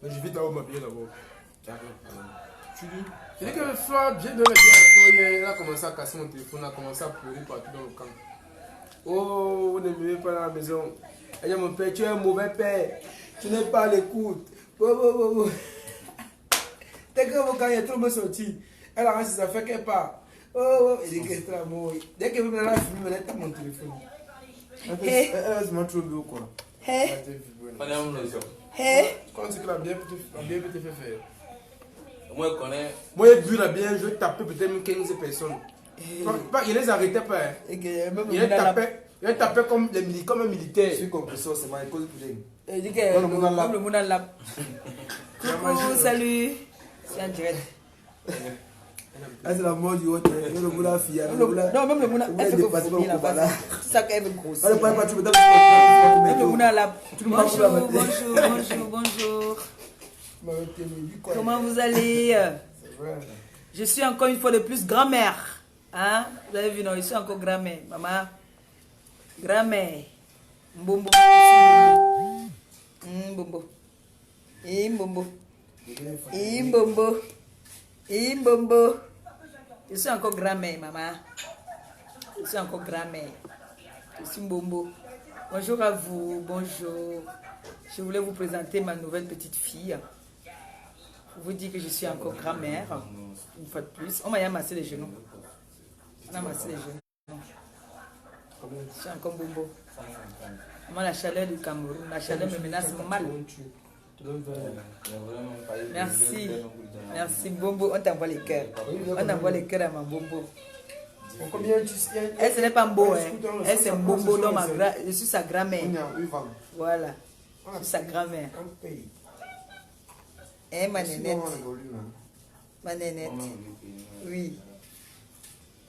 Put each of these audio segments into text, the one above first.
Mais je vais d'abord m'habiller d'abord. Tu dis? Je dis que Fla vient de la bien. Elle a commencé à casser mon téléphone, elle a commencé à pleurer partout dans le camp. Oh, vous ne m'aimez pas dans la maison. Elle dit, mon père, tu es un mauvais père. Tu n'es pas à l'écoute. Dès que quand il est trop bien sorti, elle arrange ses affaires qu'elle part. Oh, il dit qu'elle est amour. Dès que vous avez fini, elle tape mon téléphone. Elle a vraiment trop beau quoi. Quand c'est que la bière peut te faire faire. Moi, je connais. Moi, j'ai bu la bière, je vais taper peut-être 15 personnes. Il les arrêtait pas. Il tapait comme un militaire. Je suis compresseur, c'est ma cause pour dire. Il dit que le monde a lab. Coucou, salut. C'est un direct. C'est la mort du haut. Le monde a fille. Non, même le monde a. Elle fait que là-bas. C'est ça qu'elle veut grossir. Même le monde a lab. Bonjour. Comment vous allez? Je suis encore une fois de plus grand-mère. Hein? Vous avez vu, non? Je suis encore grand-mère. Maman. Grand-mère. Mbombo. Mbombo. Mbombo. Mbombo. Mbombo. Je suis encore grand-mère, maman. Je suis encore grand-mère. Je suis Mbombo. Bonjour à vous. Bonjour. Je voulais vous présenter ma nouvelle petite fille. Je vous dis que je suis encore grand-mère. Une fois de plus. On m'a massé les genoux. On a massé les genoux. Je suis encore Mbombo. Moi, la chaleur du Cameroun, la chaleur me menace mal. Merci. Merci, Mbombo. On t'envoie les cœurs. On envoie les cœurs à ma Mbombo. Elle, ce n'est pas Mbo, hein. Elle, c'est Mbombo. Je suis sa grand-mère. Voilà. Je suis sa grand-mère. Eh, ma nénette. Ma nénette. Oui.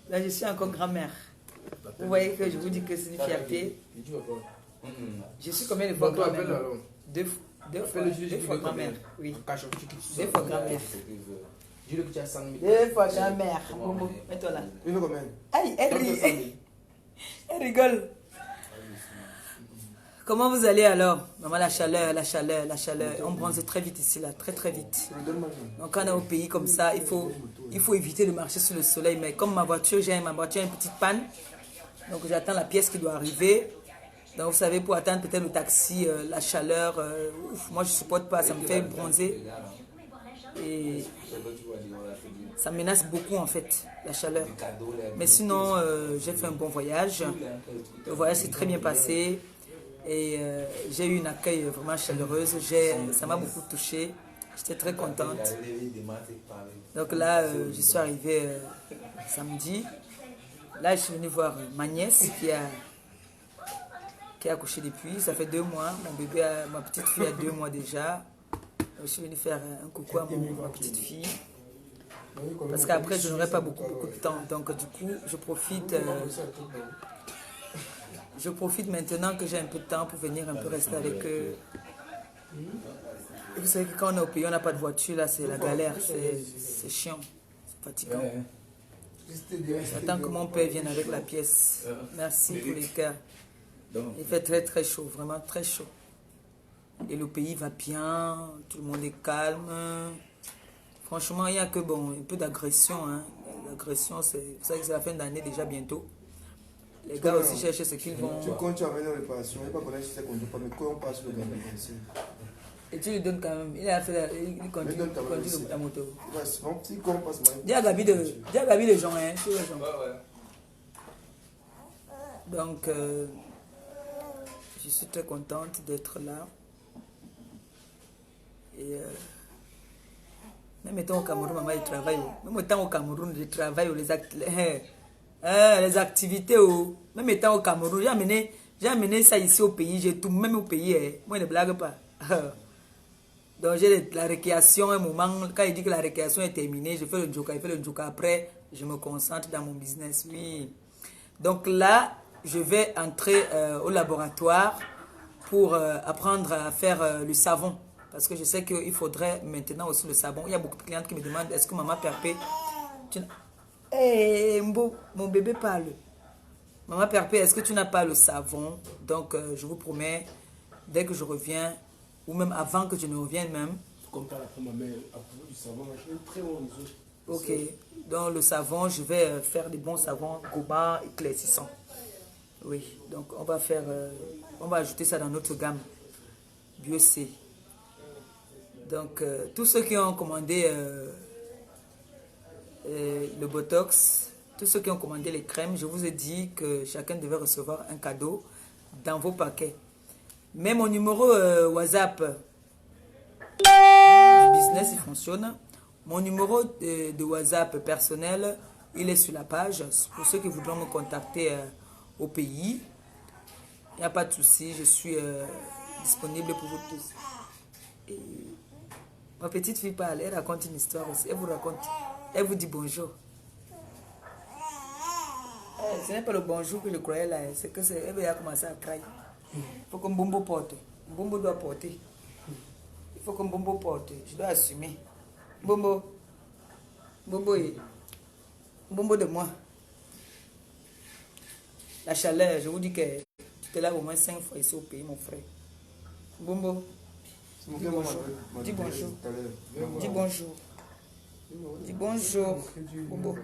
Là, je suis encore grand-mère. Vous voyez que je vous dis que c'est une fierté. Je suis combien de fois grand-mère? Deux fois grand-mère. Oui. Deux fois grand-mère. Deux fois grand-mère. Mets-toi là. Aïe, elle rigole. Comment vous allez alors? Maman, la chaleur. On bronze très vite ici, là, très vite. Donc quand on est au pays comme ça, il faut éviter de marcher sous le soleil. Mais comme ma voiture, j'ai une petite panne. Donc j'attends la pièce qui doit arriver. Donc vous savez, pour attendre peut-être le taxi, la chaleur, moi je ne supporte pas, ça me fait bronzer. Et ça menace beaucoup en fait, la chaleur. Mais sinon, j'ai fait un bon voyage. Le voyage s'est très bien passé. Et j'ai eu une accueil vraiment chaleureuse. Ça m'a beaucoup touchée. J'étais très contente. Donc là, je suis arrivée samedi. Là, je suis venue voir ma nièce qui a accouché depuis. Ça fait 2 mois. Ma petite fille a 2 mois déjà. Je suis venue faire un coucou à ma petite fille. Parce qu'après, je n'aurai pas beaucoup de temps. Donc du coup, je profite maintenant que j'ai un peu de temps pour venir un peu rester avec eux. Et vous savez que quand on est au pays, on n'a pas de voiture, là, c'est la galère, c'est chiant, c'est fatigant. J'attends que mon père vienne avec la pièce. Merci pour les cas. Il fait très chaud, vraiment très chaud. Et le pays va bien, tout le monde est calme. Franchement, il n'y a que un peu d'agression. Hein. L'agression, c'est la fin d'année déjà bientôt. Les gars aussi cherchent ce qu'ils vont. Tu comptes amener les réparations, il n'y a pas qu'on si c'est qu'on ne pas, mais quand on passe le gamin ici. Et tu lui donnes quand même. Il a fait il conduit la moto. Si on passe mal. Dis à Gabi de gens, hein. Sur les gens. Donc, je suis très contente d'être là. Et même étant au Cameroun, maman, il travaille. Même étant au Cameroun, je travaille les activités. Même étant au Cameroun, j'ai amené ça ici au pays. J'ai tout, même au pays. Moi, je ne blague pas. Donc, j'ai la récréation. Un moment, quand il dit que la récréation est terminée, je fais le joker. Il fait le joker. Après, je me concentre dans mon business. Oui. Donc là, je vais entrer au laboratoire pour apprendre à faire le savon. Parce que je sais qu'il faudrait maintenant aussi le savon. Il y a beaucoup de clientes qui me demandent, est-ce que maman Perpé... mon bébé parle. Maman Perpé, est-ce que tu n'as pas le savon? Donc, je vous promets, dès que je reviens, ou même avant que je ne revienne même. Comme par rapport à ma mère, à propos du savon, un très bon réseau. Ok, dans le savon, je vais faire des bons savons gommants éclaircissants. Oui, donc on va faire, on va ajouter ça dans notre gamme BioC. Donc tous ceux qui ont commandé le Botox, tous ceux qui ont commandé les crèmes, je vous ai dit que chacun devait recevoir un cadeau dans vos paquets. Mais mon numéro WhatsApp du business, il fonctionne. Mon numéro de WhatsApp personnel, il est sur la page. Pour ceux qui voudront me contacter au pays, il n'y a pas de souci, je suis disponible pour vous tous. Et ma petite fille parle, elle raconte une histoire aussi. Elle vous dit bonjour. Ce n'est pas le bonjour que je croyais là, c'est que elle a commencé à crier. Il faut que Mbombo porte. Mbombo doit porter. Il faut que Mbombo porte. Je dois assumer. Mbombo. Mbombo de moi. La chaleur, je vous dis que tu te laves au moins 5 fois ici au pays, mon frère. Mbombo. Dis bonjour. Dis bonjour. Dis bonjour. Dis bonjour. Mbombo.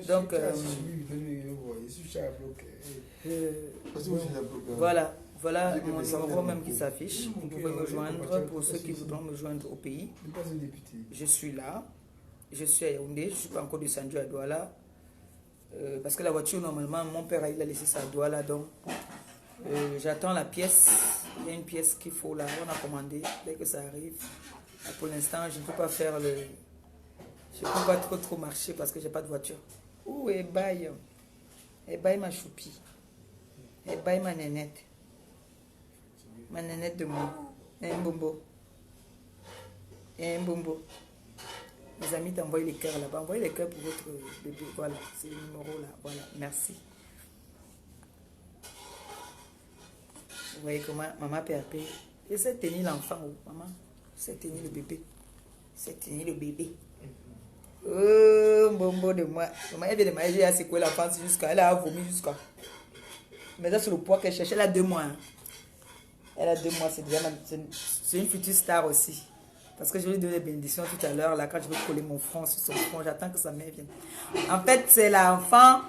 Donc, voilà mon numéro même qui s'affiche. Vous pouvez me joindre pour ceux qui voudront me joindre au pays. Je suis là. Je suis à Yaoundé. Je ne suis pas encore descendu à Douala. Parce que la voiture, normalement, mon père il a laissé ça à Douala. Donc, j'attends la pièce. Il y a une pièce qu'il faut là. On a commandé. Dès que ça arrive. Pour l'instant, je ne peux pas faire le... Je ne peux pas trop marcher parce que je n'ai pas de voiture. Ouh, et baille ma choupie. Et baille ma nénette. Ma nénette de moi. Et un bombo. Et un bombo. Mes amis t'envoient les cœurs là-bas. Envoyez les cœurs pour votre bébé. Voilà, c'est le numéro là. Voilà, merci. Vous voyez comment maman PAP. Et c'est tenir l'enfant, maman. C'est tenir le bébé. C'est tenir le bébé. Oh, bombo de moi. Maman, elle vient de manger, elle a secoué la panse jusqu'à. Elle a vomi jusqu'à. Mais ça, c'est le poids qu'elle cherche. Elle a 2 mois. Hein. Elle a 2 mois, c'est déjà c'est une future star aussi. Parce que je lui ai donné des bénédictions tout à l'heure, là, quand je vais coller mon front sur son front, j'attends que sa mère vienne. En fait, c'est l'enfant,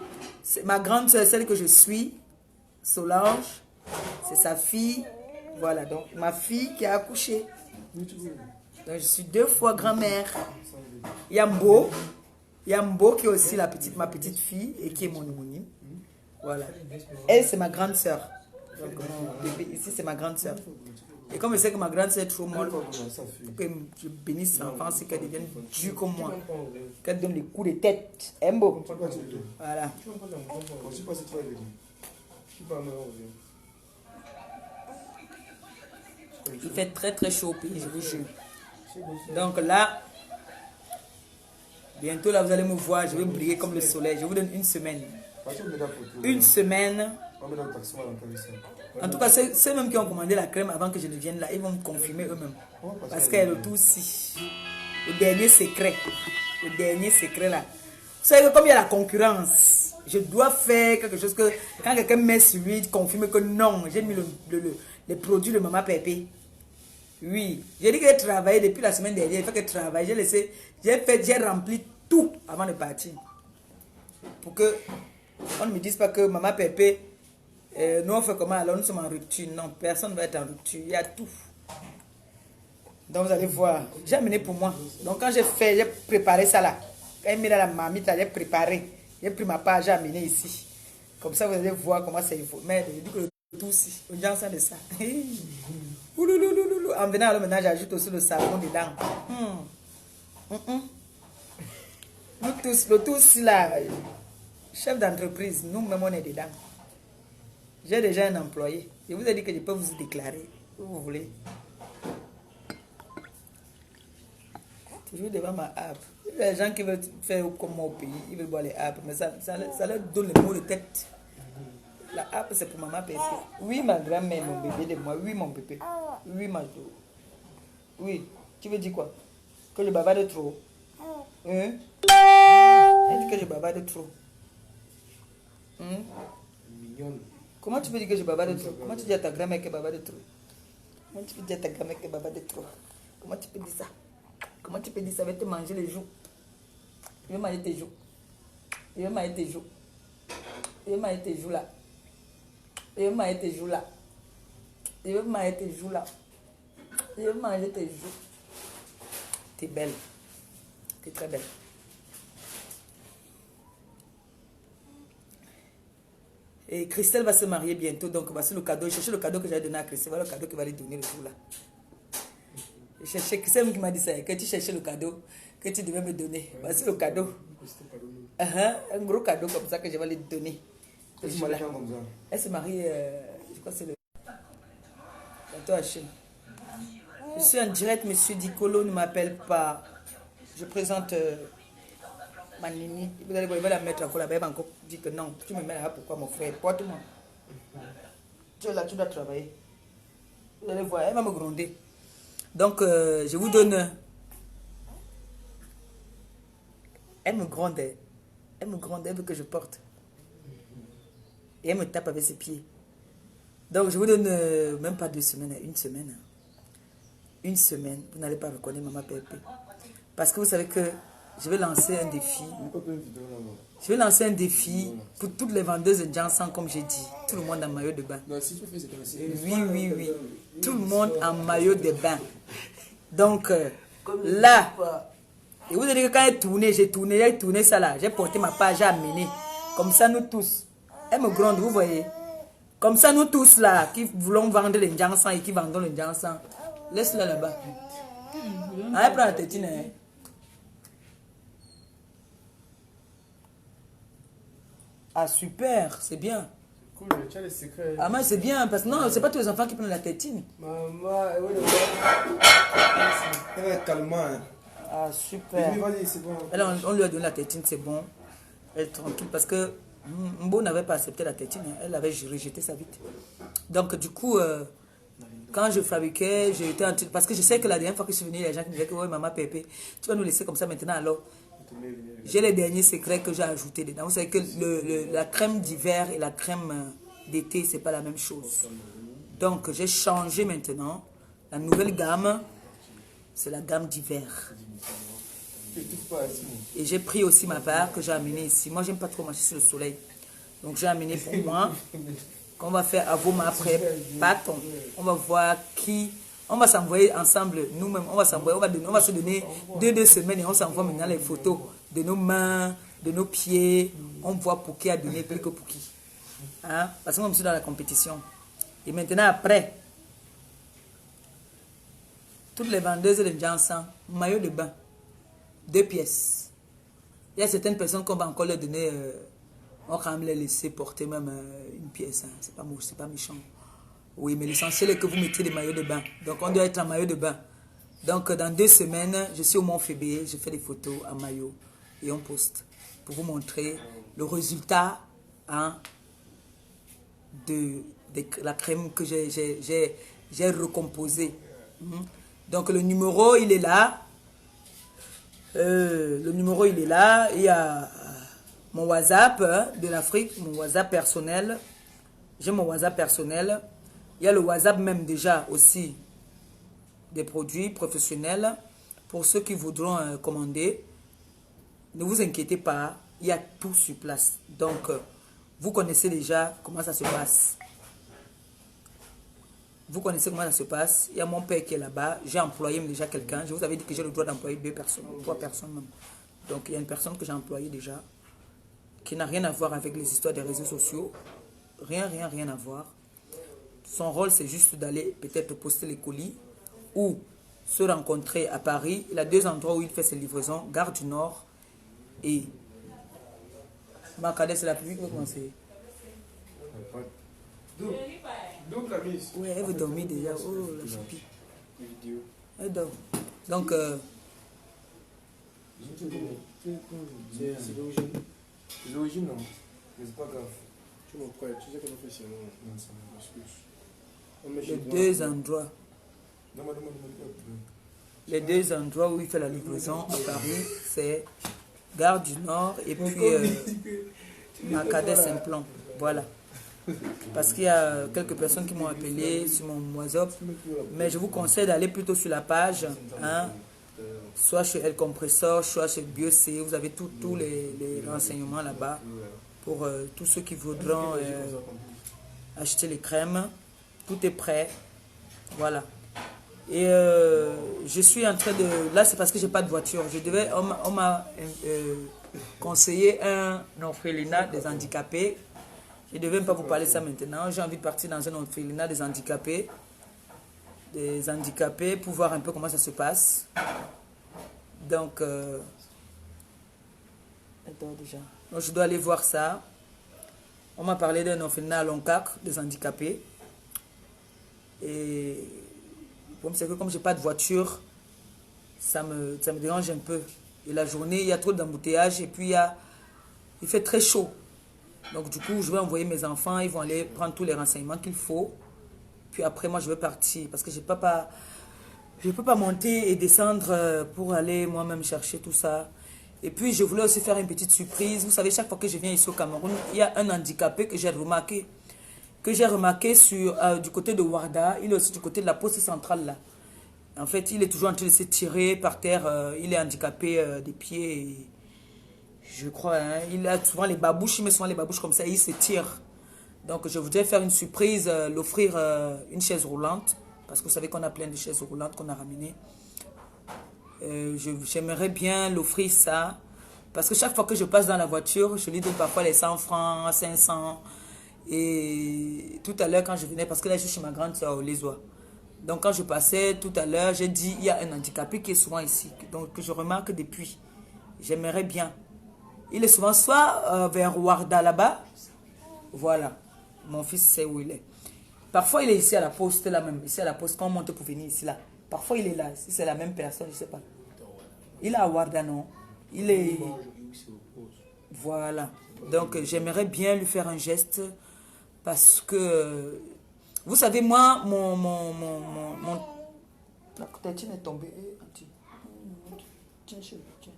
c'est ma grande soeur, celle que je suis, Solange, c'est sa fille. Voilà, donc ma fille qui a accouché. Donc je suis 2 fois grand-mère. Il y a Mbo qui est aussi ma petite fille et qui est mon homonyme. Voilà. Elle, c'est ma grande soeur. Donc mon bébé ici, c'est ma grande soeur. Et comme je sais que ma grande soeur est trop molle, pour que je bénisse l'enfant, c'est qu'elle devienne dure comme moi. Qu'elle donne les coups de tête. Mbo. Voilà. Il fait très chaud au pays, je vous jure. Donc là, bientôt là, vous allez me voir, je vais briller comme le soleil. Je vous donne une semaine. Une semaine. En tout cas, ceux même qui ont commandé la crème avant que je ne vienne là, ils vont me confirmer eux-mêmes. Parce qu'il y a le tout aussi. Le dernier secret. Le dernier secret là. Vous savez, comme il y a la concurrence, je dois faire quelque chose que quand quelqu'un met sur lui, il confirme que non, j'ai mis les produits de Maman Pépé. Oui, j'ai dit que j'ai travaillé depuis la semaine dernière, il faut que je travaille. J'ai rempli tout avant de partir. Pour que on ne me dise pas que Maman Pépé, nous on fait comment alors nous sommes en rupture. Non, personne ne va être en rupture, il y a tout. Donc vous allez voir, j'ai amené pour moi. Donc quand j'ai préparé ça là, quand il met dans la marmite, j'ai préparé, j'ai pris ma part, j'ai amené ici. Comme ça vous allez voir comment c'est. Mais je dis que le tout aussi, on dit ensemble de ça. En venant alors maintenant, j'ajoute aussi le savon dedans. Nous tous, le tout aussi là, chef d'entreprise, nous-mêmes on est dedans. J'ai déjà un employé. Je vous ai dit que je peux vous déclarer, où vous voulez. Toujours devant ma app. Les gens qui veulent faire comme moi au pays, ils veulent boire les apps, mais ça leur donne le mot de tête. La app, c'est pour Maman Pépé. Oui, ma grand-mère, mon bébé de moi. Oui, mon bébé. Oui, ma do. Oui. Tu veux dire quoi? Que je bavarde trop? Hein? Elle dit que je bavarde trop. Hein? Mignonne. Comment tu peux dire que je bavarde trop? Comment tu dis à ta grand-mère que je bavarde trop? Comment tu peux dire à ta gamme que Baba de trop? Comment tu peux dire ça? Comment tu peux dire ça? Je vais te manger les joues. Je vais manger tes joues. Je vais manger tes joues. Je vais manger tes joues là. Je vais manger tes joues là. Je vais manger tes joues là. Je vais manger tes joues. T'es belle. T'es très belle. Et Christelle va se marier bientôt, donc voici le cadeau. Cherchez le cadeau que j'avais donné à Christelle. Voilà le cadeau qu'il va lui donner le jour là. C'est elle qui m'a dit ça, que tu cherchais le cadeau que tu devais me donner. Voici le cadeau. Un gros cadeau comme ça que je vais lui donner. Elle se marie, je crois que c'est le... Bientôt à Chine. Je suis en direct, monsieur Dicolo ne m'appelle pas. Je présente ma nini. Vous allez voir, il va la mettre encore là-bas. Il va encore dire que non, tu me mets là, pourquoi mon frère? Porte-moi. Tu es là, tu dois travailler. Vous allez voir, elle va me gronder. Donc, je vous donne... Elle me gronde. Elle me gronde, elle veut que je porte. Et elle me tape avec ses pieds. Donc, je vous donne même pas 2 semaines, une semaine. Une semaine, vous n'allez pas reconnaître Maman Pépé. Parce que vous savez que je vais lancer un défi. Je vais lancer un défi pour toutes les vendeuses de Jansan, comme j'ai dit. Tout le monde en maillot de bain. Oui. Tout le monde en maillot de bain. Donc, là, et vous allez dire que quand j'ai tourné ça là. J'ai porté ma page, j'ai amené. Comme ça, nous tous. Elle me gronde, vous voyez. Comme ça, nous tous là, qui voulons vendre les Jansan et qui vendons les Jansan. Laisse-la là-bas. Allez, prends la tétine. Hein. Ah, super, c'est bien. Cool, tu as les secrets. Ah, moi, c'est bien, parce que non, c'est pas tous les enfants qui prennent la tétine. Maman, elle est calmant. Ah, super. C'est bon. Alors, on lui a donné la tétine, c'est bon. Elle est tranquille, parce que Mbo n'avait pas accepté la tétine. Hein. Elle avait rejeté ça vite. Donc, du coup... quand je fabriquais, j'étais en train... Parce que je sais que la dernière fois que je suis venue, les gens qui me disaient que ouais, Maman Pépé, tu vas nous laisser comme ça maintenant. Alors, j'ai les derniers secrets que j'ai ajoutés dedans. Vous savez que la crème d'hiver et la crème d'été, c'est pas la même chose. Donc, j'ai changé maintenant. La nouvelle gamme, c'est la gamme d'hiver. Et j'ai pris aussi ma part que j'ai amenée ici. Moi, j'aime pas trop marcher sur le soleil. Donc, j'ai amené pour moi... On va faire à vous après bâton. On va voir qui. On va s'envoyer ensemble nous-mêmes. On va s'envoyer. On va se donner 2 semaines et on s'envoie maintenant les photos de nos mains, de nos pieds. On voit pour qui a donné plus que pour qui. Hein? Parce que moi je suis dans la compétition. Et maintenant après, toutes les vendeuses de Jansan, maillot de bain, 2 pièces. Il y a certaines personnes qu'on va encore leur donner. On va les laisser porter même une pièce. Hein. C'est pas méchant. Oui, mais l'essentiel est que vous mettez des maillots de bain. Donc, on doit être en maillot de bain. Donc, dans 2 semaines, je suis au Mont Fébé. Je fais des photos en maillot. Et on poste pour vous montrer le résultat hein, de la crème que j'ai recomposée. Donc, le numéro, il est là. Le numéro, il est là. Il y a... mon WhatsApp de l'Afrique, mon WhatsApp personnel. J'ai mon WhatsApp personnel. Il y a le WhatsApp même déjà aussi des produits professionnels. Pour ceux qui voudront commander, ne vous inquiétez pas, il y a tout sur place. Donc, vous connaissez déjà comment ça se passe. Vous connaissez comment ça se passe. Il y a mon père qui est là-bas. J'ai employé déjà quelqu'un. Je vous avais dit que j'ai le droit d'employer 2 personnes, 3 personnes même. Donc, il y a une personne que j'ai employée déjà, qui n'a rien à voir avec les histoires des réseaux sociaux. Rien à voir. Son rôle, c'est juste d'aller peut-être poster les colis ou se rencontrer à Paris. Il a 2 endroits où il fait ses livraisons. Gare du Nord et... Macadès, c'est la publique, comment c'est? D'où Camille? Oui, elle veut dormir déjà. Oh, la choupi. Elle dort. Donc... c'est l'origine. L'origine, non. Mais c'est pas grave. Tu m'en crois, tu sais qu'on fait chez nous. Non, ça m'excuse. Les 2 endroits. Les 2 endroits où il fait la livraison à Paris, c'est Gare du Nord et puis Macadès Implant. Voilà. Parce qu'il y a quelques personnes qui m'ont appelé sur mon WhatsApp. Mais je vous conseille d'aller plutôt sur la page. Hein, soit chez El Compressor, soit chez BioC. Vous avez tous les renseignements là-bas. Pour tous ceux qui voudront acheter les crèmes. Tout est prêt. Voilà. Et je suis en train de... Là, c'est parce que j'ai pas de voiture. On m'a conseillé un orphelinat des handicapés. Je ne devais même pas vous parler de ça maintenant. J'ai envie de partir dans un orphelinat des handicapés. Des handicapés pour voir un peu comment ça se passe. Donc, donc je dois aller voir ça. On m'a parlé d'un orphelinat à Loncac, des handicapés. Et le problème, c'est que comme je n'ai pas de voiture, ça me dérange un peu. Et la journée, il y a trop d'embouteillages et puis il fait très chaud. Donc du coup, je vais envoyer mes enfants, ils vont aller prendre tous les renseignements qu'il faut. Puis après, moi, je vais partir parce que je ne peux pas monter et descendre pour aller moi-même chercher tout ça. Et puis, je voulais aussi faire une petite surprise. Vous savez, chaque fois que je viens ici au Cameroun, il y a un handicapé que j'ai remarqué. Du côté de Ouarda. Il est aussi du côté de la poste centrale là. En fait, il est toujours en train de se tirer par terre. Il est handicapé des pieds. Et, je crois, hein, il a souvent les babouches. Il met souvent les babouches comme ça et il se tire. Donc, je voudrais faire une surprise, l'offrir une chaise roulante. Parce que vous savez qu'on a plein de chaises roulantes qu'on a ramenées. J'aimerais bien l'offrir ça. Parce que chaque fois que je passe dans la voiture, je lui donne parfois les 100 francs, 500. Et tout à l'heure, quand je venais, parce que là, je suis chez ma grande soeur au Lézois. Donc, quand je passais tout à l'heure, j'ai dit, il y a un handicapé qui est souvent ici. Donc, que je remarque depuis. J'aimerais bien. Il est souvent soit vers Ouarda là-bas. Voilà. Mon fils sait où il est. Parfois, il est ici à la poste, là même. Ici à la poste, quand on monte pour venir ici, là. Parfois, il est là. Si c'est la même personne, je ne sais pas. Il est à Ouarda, non? Il est... Voilà. Donc, j'aimerais bien lui faire un geste. Parce que... Vous savez, moi, la tétine est tombée. Tiens, chérie, tiens.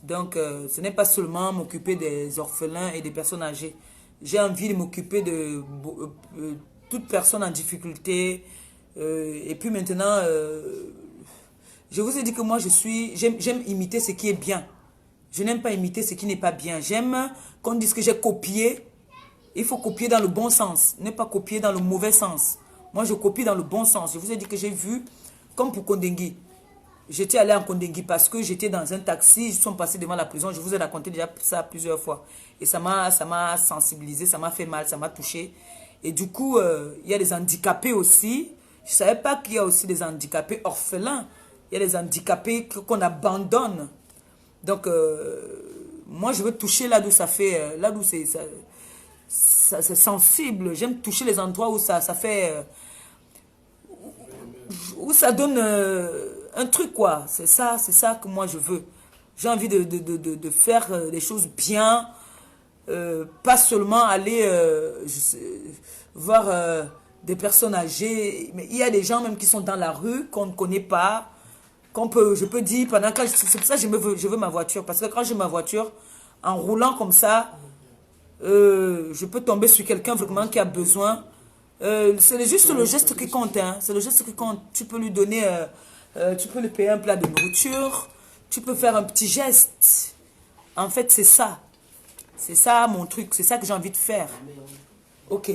Donc, ce n'est pas seulement m'occuper des orphelins et des personnes âgées. J'ai envie de m'occuper de toute personne en difficulté. Et puis maintenant, je vous ai dit que moi, j'aime imiter ce qui est bien. Je n'aime pas imiter ce qui n'est pas bien. J'aime qu'on dise que j'ai copié. Il faut copier dans le bon sens, ne pas copier dans le mauvais sens. Moi, je copie dans le bon sens. Je vous ai dit que j'ai vu, comme pour Kondengui. J'étais allé en Kondengui parce que j'étais dans un taxi, ils sont passés devant la prison. Je vous ai raconté déjà ça plusieurs fois. Et ça m'a sensibilisé, ça m'a fait mal, ça m'a touché. Et du coup, il y a des handicapés aussi. Je ne savais pas qu'il y a aussi des handicapés orphelins. Il y a des handicapés qu'on abandonne. Donc, moi, je veux toucher là d'où ça fait, là d'où c'est sensible. J'aime toucher les endroits où ça fait, où ça donne un truc, quoi. C'est ça que moi, je veux. J'ai envie de faire des choses bien, pas seulement aller voir des personnes âgées. Mais il y a des gens même qui sont dans la rue, qu'on ne connaît pas. Je peux dire, pendant que c'est pour ça que je veux ma voiture. Parce que quand j'ai ma voiture, en roulant comme ça, je peux tomber sur quelqu'un vraiment qui a besoin. C'est juste le geste qui compte. Hein. C'est le geste qui compte. Tu peux lui donner, tu peux lui payer un plat de nourriture. Tu peux faire un petit geste. En fait, c'est ça. C'est ça mon truc. C'est ça que j'ai envie de faire. Ok.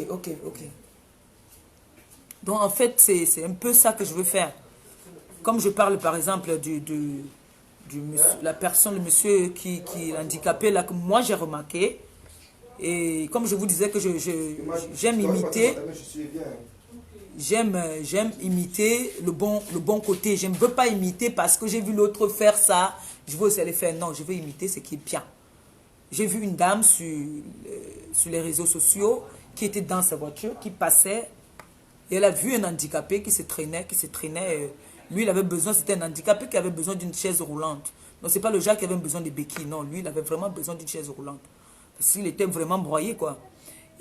Donc, en fait, c'est un peu ça que je veux faire. Comme je parle, par exemple, le monsieur qui est handicapé, là, que moi, j'ai remarqué. Et comme je vous disais que j'aime imiter, j'aime imiter le bon côté. Je ne veux pas imiter parce que j'ai vu l'autre faire ça. Je veux aussi aller faire. Non, je veux imiter ce qui est bien. J'ai vu une dame sur les réseaux sociaux qui était dans sa voiture, qui passait. Et elle a vu un handicapé qui se traînait. Lui, il avait besoin, c'était un handicapé qui avait besoin d'une chaise roulante. Donc, ce n'est pas le genre qui avait besoin de béquilles. Non, lui, il avait vraiment besoin d'une chaise roulante. Parce qu'il était vraiment broyé, quoi.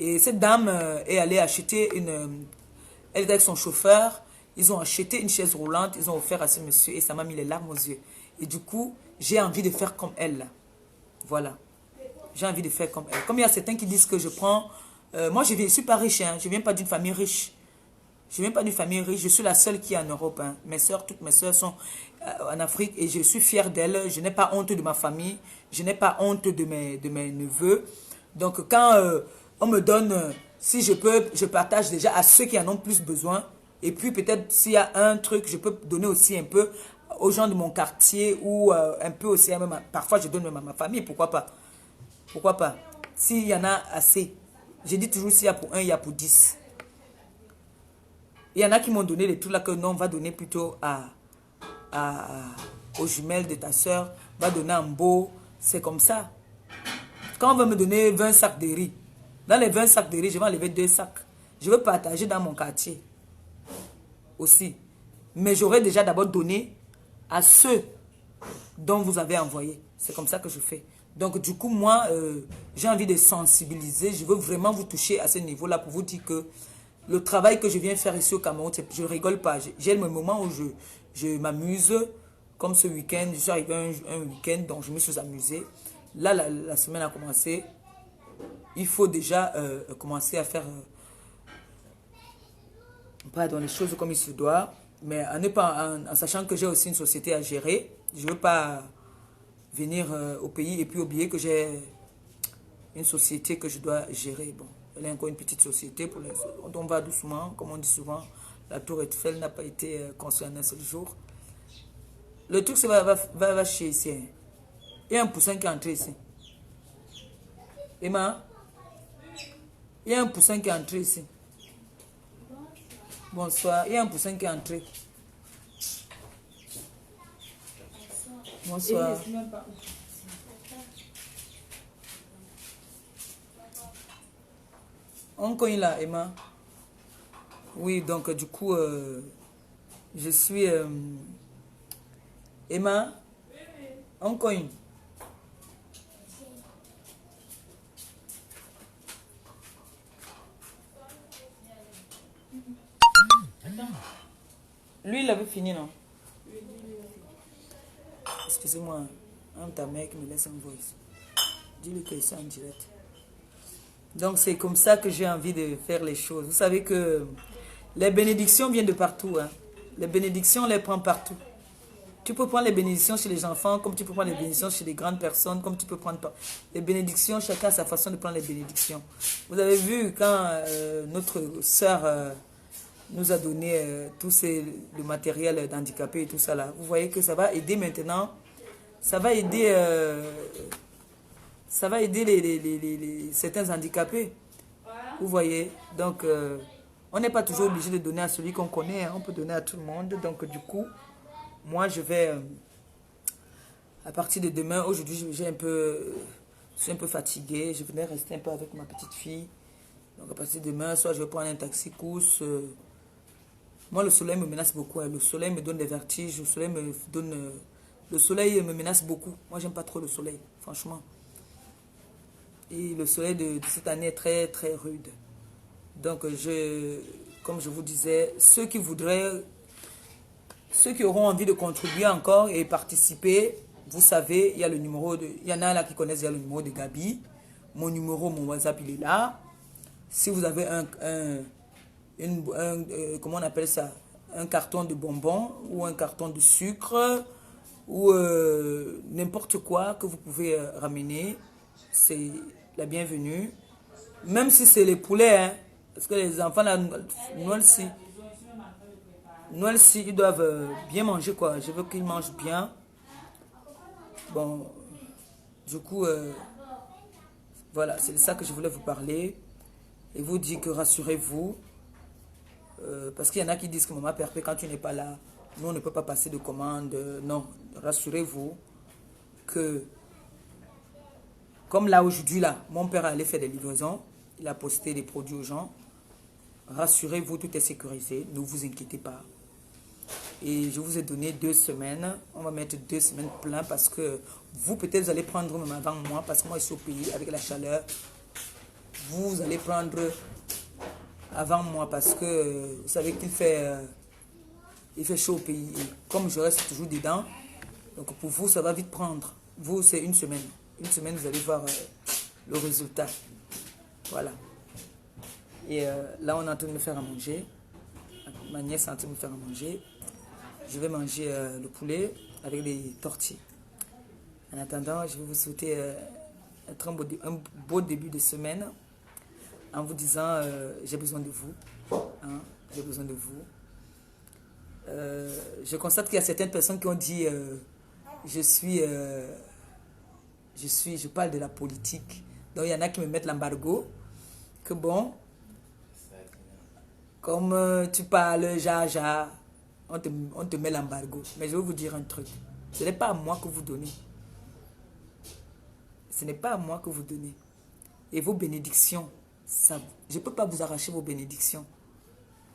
Et cette dame est allée acheter elle était avec son chauffeur. Ils ont acheté une chaise roulante, ils ont offert à ce monsieur et ça m'a mis les larmes aux yeux. Et du coup, j'ai envie de faire comme elle. Là. Voilà. J'ai envie de faire comme elle. Comme il y a certains qui disent que je prends... moi, je ne suis pas riche. Hein. Je ne viens pas d'une famille riche. Je ne viens pas d'une famille riche. Je suis la seule qui est en Europe. Hein. Mes soeurs, toutes mes soeurs sont en Afrique et je suis fière d'elles. Je n'ai pas honte de ma famille. Je n'ai pas honte de mes neveux. Donc, quand on me donne... si je peux, je partage déjà à ceux qui en ont plus besoin. Et puis, peut-être, s'il y a un truc, je peux donner aussi un peu aux gens de mon quartier ou un peu aussi, même, parfois, je donne même à ma famille. Pourquoi pas? Pourquoi pas? S'il y en a assez. Je dis toujours, s'il y a pour un, il y a pour 10. Il y en a qui m'ont donné les trucs là que non, on va donner plutôt aux jumelles de ta soeur, va donner un beau. C'est comme ça. Quand on va me donner 20 sacs de riz, dans les 20 sacs de riz, je vais enlever 2 sacs. Je veux partager dans mon quartier aussi. Mais j'aurais déjà d'abord donné à ceux dont vous avez envoyé. C'est comme ça que je fais. Donc du coup, moi, j'ai envie de sensibiliser. Je veux vraiment vous toucher à ce niveau-là pour vous dire que le travail que je viens faire ici au Cameroun, je ne rigole pas. J'ai le moment où je m'amuse. Comme ce week-end, je suis arrivé un week-end, donc je me suis amusé. Là, la semaine a commencé. Il faut déjà commencer à faire pardon, les choses comme il se doit. Mais en sachant que j'ai aussi une société à gérer. Je ne veux pas venir au pays et puis oublier que j'ai une société que je dois gérer. Bon, elle est encore une petite société. On va doucement, comme on dit souvent. La tour Eiffel n'a pas été construite en un seul jour. Le truc, c'est va chez ici. Il y a un poussin qui est entré ici. Emma, il y a un poussin qui est entré ici. Bonsoir, il y a un poussin qui est entré. Bonsoir. On connaît là, Emma. Oui, donc du coup, je suis... Emma, on connaît. Lui, il avait fini, non? Excusez-moi, ta mère qui me laisse un voice. Dis-lui que c'est en direct. Donc, c'est comme ça que j'ai envie de faire les choses. Vous savez que les bénédictions viennent de partout. Hein. Les bénédictions, on les prend partout. Tu peux prendre les bénédictions chez les enfants, comme tu peux prendre les bénédictions chez les grandes personnes, comme tu peux prendre les bénédictions, chacun a sa façon de prendre les bénédictions. Vous avez vu quand notre sœur nous a donné le matériel d'handicapés et tout ça là. Vous voyez que ça va aider maintenant. Ça va aider certains handicapés. Vous voyez. Donc, on n'est pas toujours obligé de donner à celui qu'on connaît. Hein. On peut donner à tout le monde. Donc, du coup, moi, je vais, à partir de demain, aujourd'hui, je suis un peu fatiguée. Je venais rester un peu avec ma petite fille. Donc, à partir de demain, soit je vais prendre un taxi course. Moi, le soleil me menace beaucoup. Hein. Le soleil me donne des vertiges. Le soleil me menace beaucoup. Moi, j'aime pas trop le soleil, franchement. Et le soleil de cette année est très, très rude. Donc, comme je vous disais, ceux qui auront envie de contribuer encore et participer, vous savez, il y a le numéro il y en a là qui connaissent, il y a le numéro de Gabi. Mon numéro, mon WhatsApp, il est là. Si vous avez comment on appelle ça, un carton de bonbons ou un carton de sucre ou n'importe quoi que vous pouvez ramener, c'est la bienvenue. Même si c'est les poulets, hein, parce que les enfants, là, Noël-ci, ils doivent bien manger, quoi. Je veux qu'ils mangent bien. Bon, du coup, voilà, c'est de ça que je voulais vous parler. Et vous dire que rassurez-vous. Parce qu'il y en a qui disent que maman Perpé, quand tu n'es pas là, nous on ne peut pas passer de commande. Non, rassurez-vous que comme là aujourd'hui là, mon père allait faire des livraisons, il a posté des produits aux gens. Rassurez-vous, tout est sécurisé, ne vous inquiétez pas. Et je vous ai donné 2 semaines. On va mettre 2 semaines plein parce que vous peut-être vous allez prendre même avant moi parce que moi je suis au pays avec la chaleur. Vous allez prendre avant moi parce que vous savez qu'il fait il fait chaud au pays. Et comme je reste toujours dedans, donc pour vous, ça va vite prendre. Vous, c'est une semaine. Une semaine, vous allez voir le résultat. Voilà. Et là, on est en train de me faire à manger. Ma nièce est en train de me faire à manger. Je vais manger le poulet avec des tortillas. En attendant, je vais vous souhaiter un beau début de semaine en vous disant j'ai besoin de vous. Hein, j'ai besoin de vous. Je constate qu'il y a certaines personnes qui ont dit je parle de la politique. Donc il y en a qui me mettent l'embargo. Que bon, comme tu parles, on te met l'embargo. Mais je vais vous dire un truc. Ce n'est pas à moi que vous donnez. Ce n'est pas à moi que vous donnez. Et vos bénédictions, ça, je ne peux pas vous arracher vos bénédictions.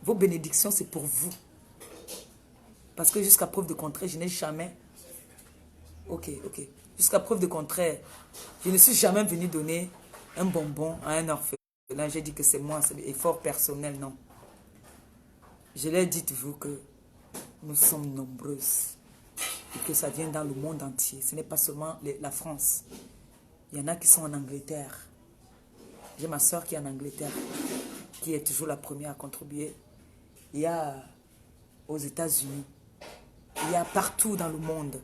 Vos bénédictions, c'est pour vous. Parce que jusqu'à preuve de contraire, je n'ai jamais... Ok. Jusqu'à preuve de contraire, je ne suis jamais venu donner un bonbon à un orphelin. J'ai dit que c'est moi, c'est l'effort personnel, non. Je leur dis toujours que nous sommes nombreuses et que ça vient dans le monde entier. Ce n'est pas seulement la France. Il y en a qui sont en Angleterre. J'ai ma soeur qui est en Angleterre, qui est toujours la première à contribuer. Il y a aux États-Unis. Il y a partout dans le monde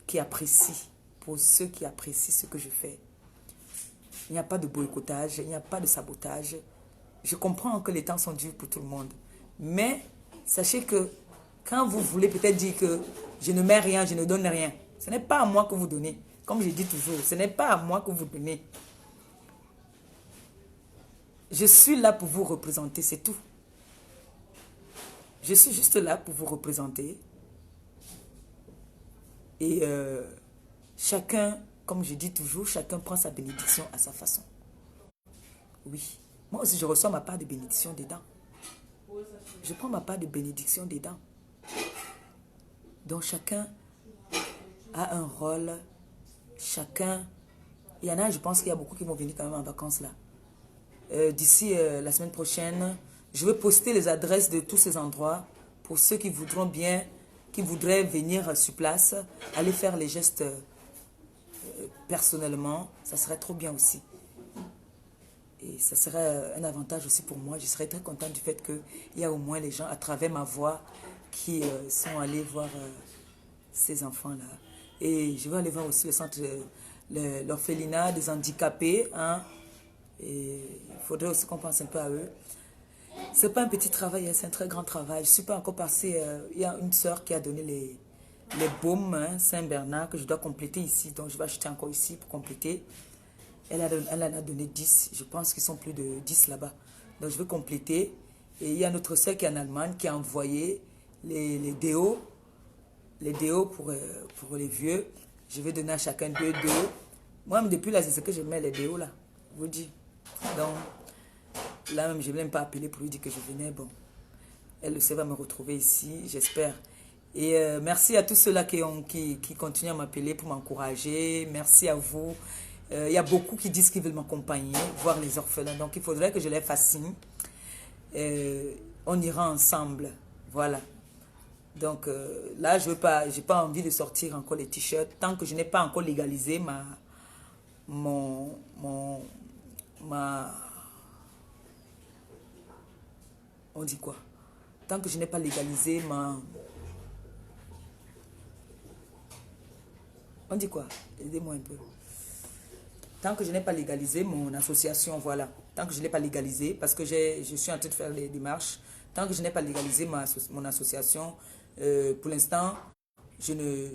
qui apprécient, pour ceux qui apprécient ce que je fais. Il n'y a pas de boycottage, il n'y a pas de sabotage. Je comprends que les temps sont durs pour tout le monde. Mais sachez que quand vous voulez peut-être dire que je ne mets rien, je ne donne rien, ce n'est pas à moi que vous donnez. Comme je dis toujours, ce n'est pas à moi que vous donnez. Je suis là pour vous représenter, c'est tout. Je suis juste là pour vous représenter. Et chacun, comme je dis toujours, chacun prend sa bénédiction à sa façon. Oui. Moi aussi, je reçois ma part de bénédiction dedans. Je prends ma part de bénédiction dedans. Donc chacun a un rôle. Chacun... Il y en a, je pense qu'il y a beaucoup qui vont venir quand même en vacances là. D'ici la semaine prochaine, je vais poster les adresses de tous ces endroits pour ceux qui voudront bien, qui voudraient venir sur place, aller faire les gestes personnellement. Ça serait trop bien aussi. Et ça serait un avantage aussi pour moi. Je serais très contente du fait qu'il y a au moins les gens à travers ma voix qui sont allés voir ces enfants-là. Et je vais aller voir aussi le centre, l'orphelinat des handicapés. Hein. Et il faudrait aussi qu'on pense un peu à eux. Ce n'est pas un petit travail, c'est un très grand travail. Je ne suis pas encore passée. Il y a une sœur qui a donné les baumes hein, Saint-Bernard que je dois compléter ici. Donc je vais acheter encore ici pour compléter. Elle en a donné 10. Je pense qu'ils sont plus de 10 là-bas. Donc je vais compléter. Et il y a notre sœur qui est en Allemagne qui a envoyé les déos. Les déos pour les vieux. Je vais donner à chacun 2 déos. Moi-même, depuis là, c'est ce que je mets, les déos là. Je vous dis. Donc, là même, je ne vais même pas appeler pour lui dire que je venais. Bon, elle le sait, va me retrouver ici, j'espère. Et merci à tous ceux-là qui continuent à m'appeler pour m'encourager. Merci à vous. Il y a beaucoup qui disent qu'ils veulent m'accompagner, voir les orphelins. Donc, il faudrait que je les fascine. On ira ensemble. Voilà. Donc, là, je n'ai pas envie de sortir encore les t-shirts. Tant que je n'ai pas encore légalisé on dit quoi? Tant que je n'ai pas légalisé on dit quoi? Aidez-moi un peu. Tant que je n'ai pas légalisé mon association, voilà. Tant que je ne l'ai pas légalisé, parce que je suis en train de faire les démarches. Tant que je n'ai pas légalisé mon association, pour l'instant, je n'ai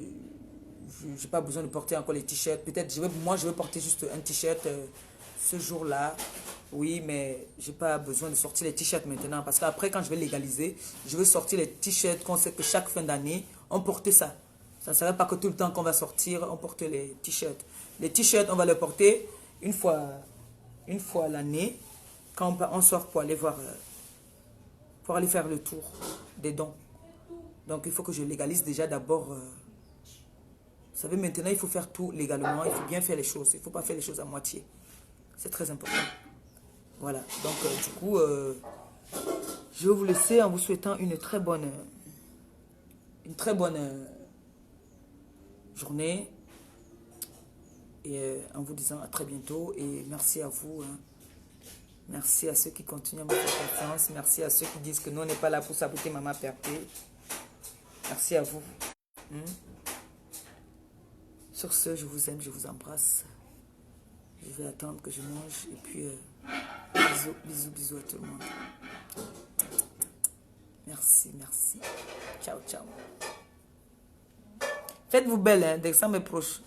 pas besoin de porter encore les t-shirts. Peut-être, moi, je vais porter juste un t-shirt ce jour-là. Oui, mais je n'ai pas besoin de sortir les t-shirts maintenant. Parce qu'après, quand je vais légaliser, je vais sortir les t-shirts qu'on sait que chaque fin d'année, on porte ça. Ça ne serait pas que tout le temps qu'on va sortir, on porte les t-shirts. Les t-shirts, on va les porter une fois l'année, quand on sort pour aller voir, pour aller faire le tour des dons. Donc, il faut que je légalise déjà d'abord. Vous savez, maintenant, il faut faire tout légalement. Il faut bien faire les choses. Il ne faut pas faire les choses à moitié. C'est très important. Voilà. Donc, du coup, Je vais vous laisser en vous souhaitant une très bonne journée. Et en vous disant à très bientôt. Et merci à vous. Hein. Merci à ceux qui continuent à me faire confiance. Merci à ceux qui disent que nous, on n'est pas là pour saboter Maman Perpé. Merci à vous. Sur ce, je vous aime, je vous embrasse. Je vais attendre que je mange. Et puis, bisous, bisous, bisous à tout le monde. Merci, merci. Ciao, ciao. Faites-vous belle, hein, décembre proche.